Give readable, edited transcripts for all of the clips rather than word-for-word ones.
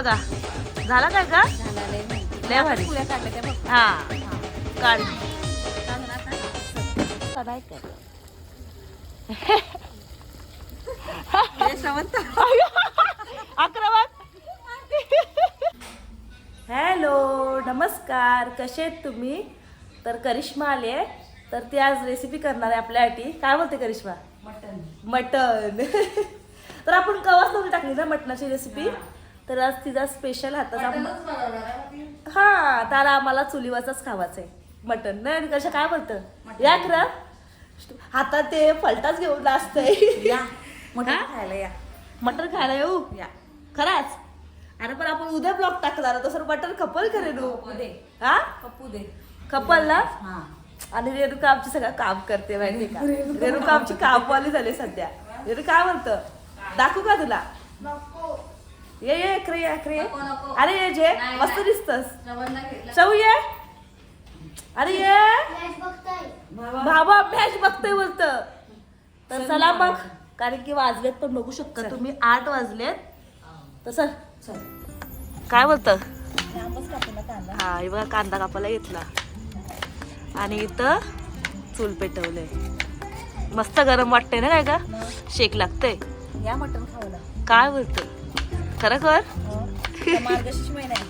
बघा झाला काय का झाला लय भारी. पुऱ्या काढल्या त्या बघ. हा काढ हॅलो नमस्कार, कसे आहेत तुम्ही? तर करिश्मा आली आहे, तर ती आज रेसिपी करणार आहे आपल्यासाठी. काय बोलते करिश्मा? मटन तर आपण कवाच नव्हती टाकली ना मटणाची रेसिपी, तर आज तिचा स्पेशल हाताचा हा तर आम्हाला चुलीवरचाच खावायचं आहे मटन. नाही कशा काय बोलतं या खरं हातात ते फलटाच घेऊन असतंय. या मटण खायला या. मटन खायला येऊ या खराच. अरे पण आपण उद्या ब्लॉग टाकणार तसं मटन खपल करेन हा पप्पू दे खपल ना. हा आणि रेणुका आमची सगळं काम करते माहिती का. रेणुका आमची कामवाली झाली सध्या. रेणुका काय म्हणतं दाखवू का तुला? ये ये इकडे ये इकडे ये. अरे ये जे मस्त दिसतस चव ये. अरे ये बाबा मॅच बघतोय बोलत. तर चला मग, कारण की वाजलेत पण बघू शकता तुम्ही 8 वाजलेत. तसं काय बोलतं हा हे बघा कांदा कापायला घेतला आणि इथं चूल पेटवलंय. मस्त गरम वाटतंय ना काय का शेक लागतंय. या मटण खायला. काय बोलतं खरं कर. मार्गशीर्ष महिना आहे.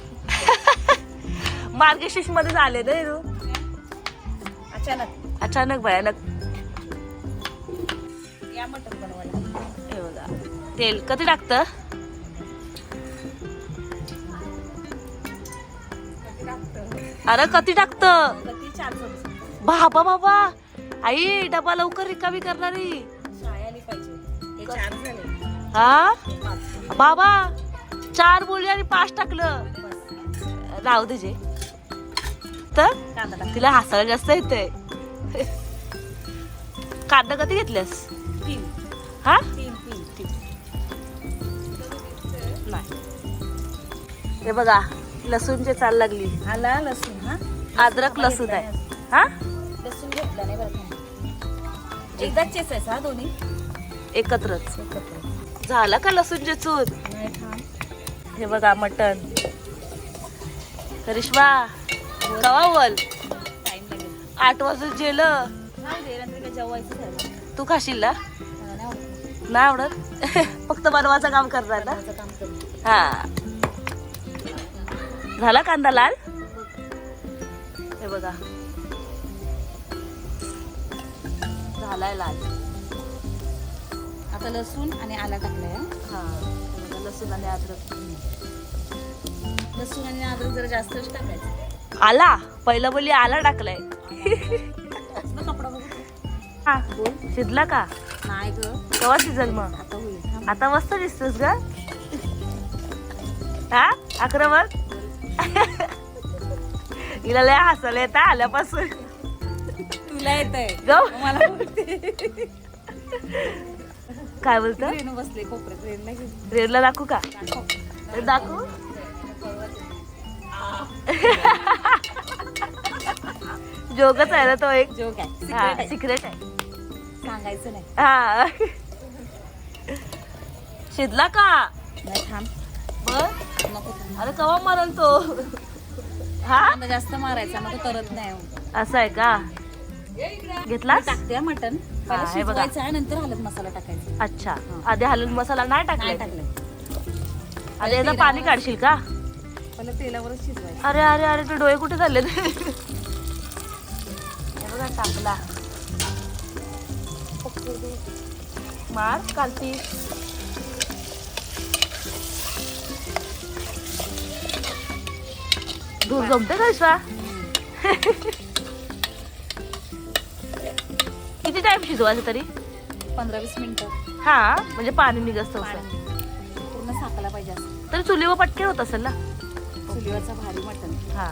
मार्गशीर्ष मध्ये झाले ना रू अचानक अचानक भयानक. या मटण बनवायला. हे बघा तेल कधी टाकतं. अरे कधी टाकतं कधी 4 चमचे. बाबा बाबा आई डबा लवकर रिकामी करणारी. शाळा आली पाहिजे. हे 4 झाले. हा 5 बाबा 4 बोलली आणि 5 टाकलं. बस. राहू दे जे. तर कांदा टाक. तिला हसायला जास्त येतंय. कांदा कधी घेतल्यास 3 हा 3 नाही. हे बघा लसूणची चाल लागली. आला लसूण. हा अद्रक लसूण आहे. हा लसूण घेतला नाही बरं का. एकदाच चेचायचा हा दोन्ही एकत्रच एकत्र. झाला का लसूण चेचून. नाही थांब. हे बघा मटन. करिश्मा कवा बोल टाइम लागेल. 8 वाजून जेलं. नाही रे नंतर काय जेवायचं झालं. तू खाशील ना. मला नाही आवडत. नाही आवडत फक्त बनवायचं काम करणार ना. माझं काम करू. हा झाला कांदा लाल. हे बघा झालाय लाल. आता लसूण आणि आला टाकलाय हा. हा हे बघा, लसूण आणि अद्रक. लसूण आणि अद्रक जरा जास्तच टाकायचं. आला पहिला बोली आला टाकलाय. कपडा बघू. हा शिजला का नाही ग केव्हा शिजल मग. आता होईल. आता मस्त दिसतोस ग. हा अकरा मग हिला लय हसायला येतं आल्यापासून. तुला येतंय गो मला काय बोलत. रेणू बसले कोपऱ्यात. रेणूला घेऊन रेडला दाखवू का. दाखवू जोगच आहे ना तो एक. जोक आहे. हा Secret आहे. सिक्रेट आहे. सांगायचं नाही. हा शिजला का नाही थांब. बर. नको थांब. अरे कवा मारल तो. हा कांदा जास्त मारायचा मग तो तरत नाही. असं आहे का. घेतलास टाकते हा मटण. हा, पहिला हे बघा. शिजवायचं आहे नंतर हळद मसाला टाकायचा. अच्छा आधी हलद मसाला नाही नाही टाकला. टाकलं. आधी याचं पाणी काढशील का. पहिला तेलावरच शिजवायचं. अरे अरे अरे ते डोळे कुठे झाले. बघा टाकला. मार कालती. दूर जमते का विश्वा. किती टाइम शिजवायचं तरी. 15-20 मिनिटं. हा म्हणजे पाणी निघत पूर्ण साकायला पाहिजे असं. तरी चुलीवर पटकन होत असेल ना. चुलीवरचा भारी मटण. हा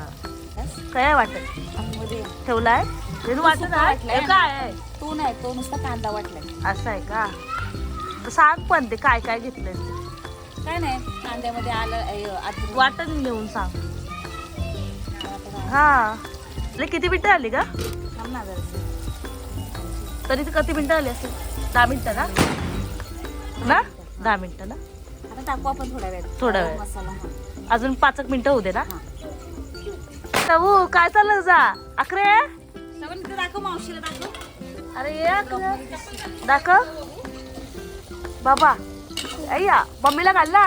बस. काय वाटत आतमध्ये ठेवलाय. रेणू वाटत सुका वाटलाय. आहे काय आहे? तो नाही तो नुसता कांदा वाटलाय. असं आहे का. तर सांग पण ते काय काय घेतलंय ते. काय नाही कांद्यामध्ये आलं अद्रक वाटण घेऊन सांग. वाटण. हा किती मिनिटं आली का. थांब ना जरासं. तरी ते किती मिनिटं आली असेल. 10 मिनिटं ना ना 10 मिनिटं ना. आता टाकू आपण थोड्या वेळ. थोडा वेळ. मसाला. अजून 5 मिनिटं होऊ दे ना. तू काय चाललं जा अकरे. दाखव मावशीला दाखव. अरे ये दाखव बाबा. अय्या मम्मीला घाल ना.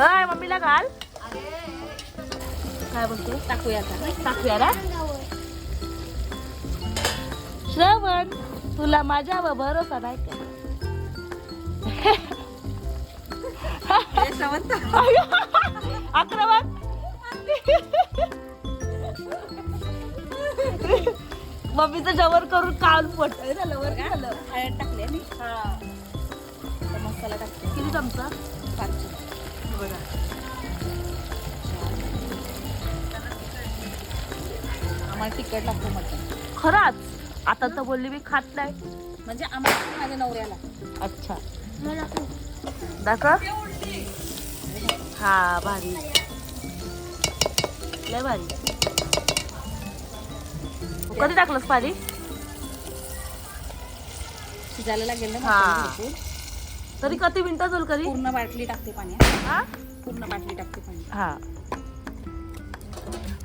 अय मम्मीला घाल. काय बोलतो टाकूया ना. श्रवण तुला माझ्यावर भरोसा नाही का. अकरा मम्मीचं जवर करून काल पट झालं वर झालं. हळद टाकली आणि मसाला टाकते. किती चमचा. 5 बघा आम्हाला तिखट लागतं मटण. खराच. आता तर बोलली मी खात नाही. म्हणजे आम्हाला माझ्या नवऱ्याला. अच्छा दाखव. हा भारी लय भारी. कधी टाकलंस पाणी. शिजायला लागेल ना हा. मटण भरपूर. तरी किती मिनिटं झालं कधी. पूर्ण बाटली टाकते पाणी. हा पूर्ण बाटली टाकते पाणी. हा.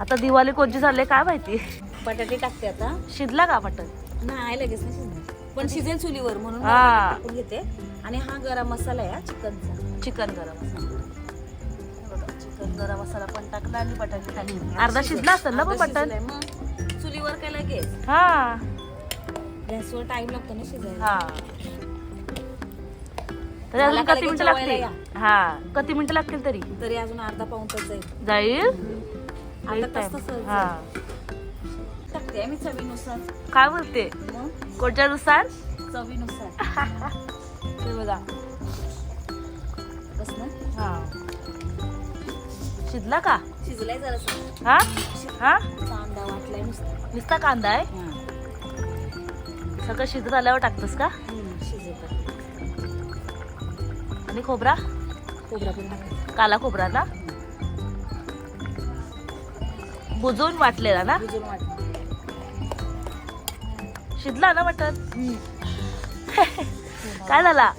आता दिवाळी कोणची झाली काय माहिती. बटाटे टाकते आता. शिजला का मटण. नाही लगेच नाही शिजणार पण शिजेल चुलीवर म्हणून हा. टाकून घेते. आणि हा गरम मसाला आहे चिकनचा. चिकन गरम मसाला. चिकन गरम मसाला पण टाकला आणि बटाटे टाकले. अर्धा शिजला असेल ना मग मटण. मग चुलीवर काय लगेच. हा गॅसवर टाइम लागतो ना शिजायला. हा. तरी अजून मला किती मिनिटं जेवायला लागतील. या. हा किती मिनिटं लागतील तरी. तरी अजून अर्धा पाऊण तास जाईल. जाईल. अर्धा तास तसं हा टाकते मी चवीनुसार. काय बोलते मग कोणत्या नुसार. चवीनुसार. ते बघा. बस ना. हा शिजला का. शिजलाय जरासं. हा हा कांदा वाटलाय नुसता. नुसता कांदा आहे. सगळं शिजत आल्यावर टाकतोस का. शिजत आणि खोबरा. खोबरा पण टाकायचं. काला खोबरा ना बुजवून वाटलेला ना. भिजून वाटलं. शिजला ना मटण. काय झाला.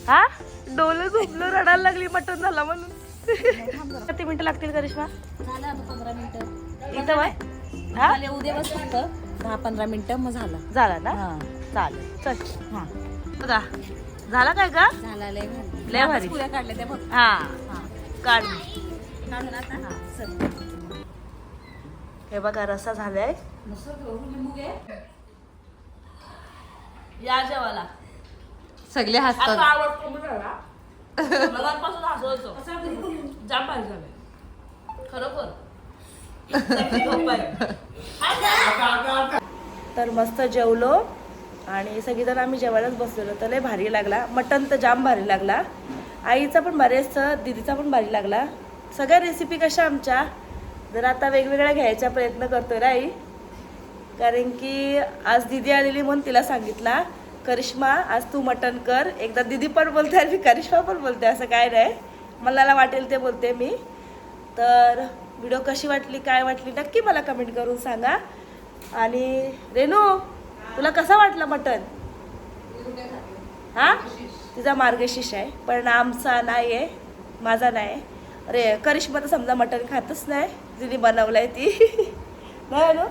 हा डोलं झोपलं रडायला लागली मटण झाला म्हणून. किती मिनिटं लागतील करिश्मा. झालं आता 15 मिनिटं. इथं बाय. हा झाले उद्या बस फक्त 10-15 मिनिटं मग झाला ना. हा. चालेल चल. हा बघा झाला काय का. झाला लय भारी. लय भारी. पुऱ्या काढल्या त्या बघ. हा हा काढ. काढून आता. हा. चल. हे बघा रस्सा झालाय. मस्त लिंबू घे. या जेवायला. सगळे आता हसतात. आवडतो मी त्याला. मगाचपासून हसवतो. जाम भारी झालंय. खरोखर. तर मस्त जेवलो आणि सगळीजण आम्ही जेवायलाच बसलेलो. तर लय भारी लागला मटण. तर जाम भारी लागला. आईचा पण भारी असतं. दीदीचा पण भारी लागला. सगळ्या रेसिपी कशा आमच्या जर आता वेगवेगळ्या घ्यायचा प्रयत्न करतोय ना आई. कारण की आज दीदी आलेली म्हणून तिला सांगितला करिश्मा आज तू मटण कर. एकदा दीदी पण बोलते आणि करिश्मा पण बोलते. असं काय नाही मला वाटेल ते बोलते मी. तर व्हिडिओ कशी वाटली काय वाटली नक्की मला कमेंट करून सांगा. आणि रेनू तुला कसा वाटला मटण. हा तिचा मार्गशीर्ष आहे पण आमचा नाही आहे. माझा नाही. अरे करिश्मा तर समजा मटण खातच नाही. जिने बनवलंय ती नाही ना.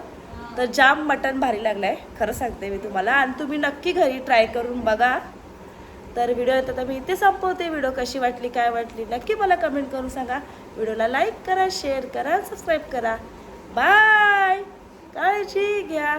तर जाम मटण भारी लागलाय खरं सांगते मी तुम्हाला. आणि तुम्ही नक्की घरी ट्राय करून बघा. तर व्हिडिओ येतात तर मी इथे संपवते. व्हिडिओ कशी वाटली काय वाटली नक्की मला कमेंट करून सांगा. व्हिडिओला लाईक करा शेअर करा सबस्क्राईब करा. बाय. काळजी घ्या.